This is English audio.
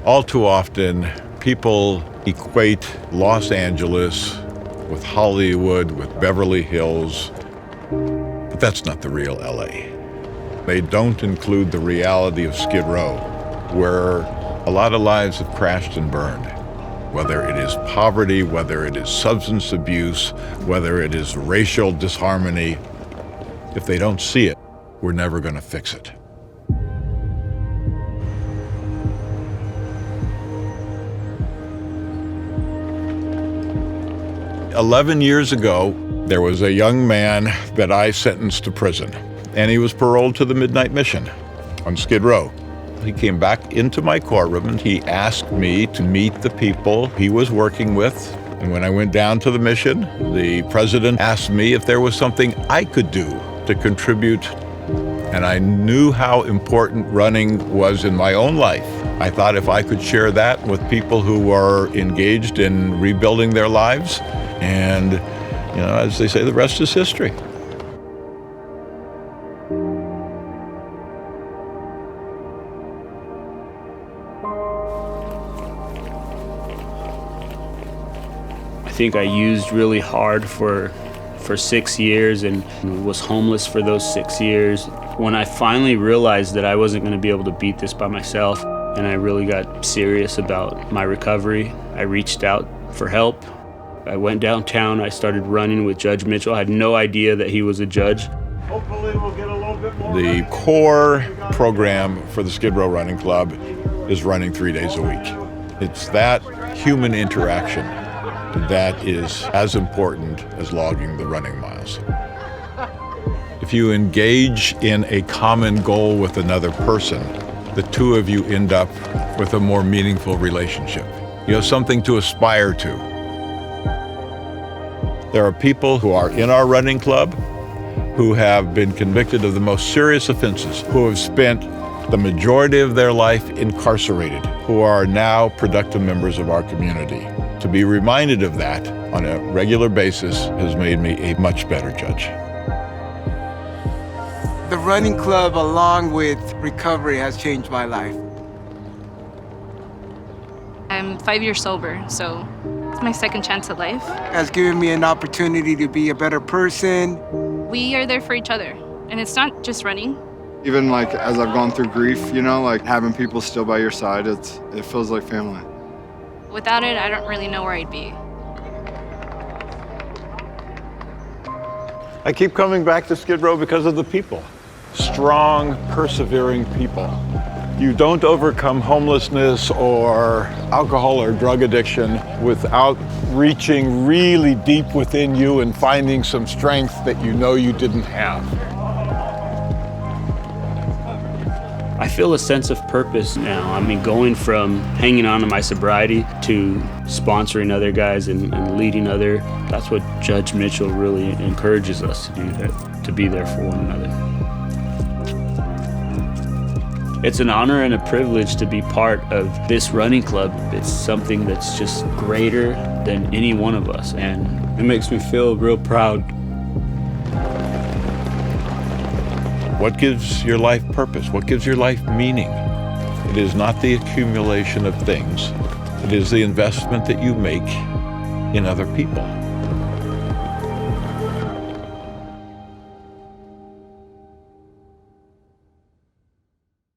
All too often, people equate Los Angeles with Hollywood, with Beverly Hills, but that's not the real LA. They don't include the reality of Skid Row, where a lot of lives have crashed and burned. Whether it is poverty, whether it is substance abuse, whether it is racial disharmony, if they don't see it, we're never going to fix it. "11 years ago, there was a young man that I sentenced to prison, and he was paroled to the Midnight Mission on Skid Row. He came back into my courtroom and he asked me to meet the people he was working with. And when I went down to the mission, the president asked me if there was something I could do to contribute. And I knew how important running was in my own life. I thought if I could share that with people who were engaged in rebuilding their lives, and, you know, as they say, the rest is history. I think I used really hard for 6 years and was homeless for those 6 years. When I finally realized that I wasn't going to be able to beat this by myself, and I really got serious about my recovery, I reached out for help. I went downtown, I started running with Judge Mitchell. I had no idea that he was a judge. Hopefully we'll get a little bit more. The core program for the Skid Row Running Club is running 3 days a week. It's that human interaction that is as important as logging the running miles. If you engage in a common goal with another person, the two of you end up with a more meaningful relationship. You have something to aspire to. There are people who are in our running club who have been convicted of the most serious offenses, who have spent the majority of their life incarcerated, who are now productive members of our community. To be reminded of that on a regular basis has made me a much better judge. The running club, along with recovery, has changed my life. I'm 5 years sober, so it's my second chance at life. It has given me an opportunity to be a better person. We are there for each other, and it's not just running. Even like as I've gone through grief, you know, like having people still by your side, it feels like family. Without it, I don't really know where I'd be. I keep coming back to Skid Row because of the people. Strong, persevering people. You don't overcome homelessness or alcohol or drug addiction without reaching really deep within you and finding some strength that you know you didn't have. I feel a sense of purpose now. I mean, going from hanging on to my sobriety to sponsoring other guys and leading other, that's what Judge Mitchell really encourages us to do, to be there for one another. It's an honor and a privilege to be part of this running club. It's something that's just greater than any one of us, and it makes me feel real proud. What gives your life purpose? What gives your life meaning? It is not the accumulation of things. It is the investment that you make in other people.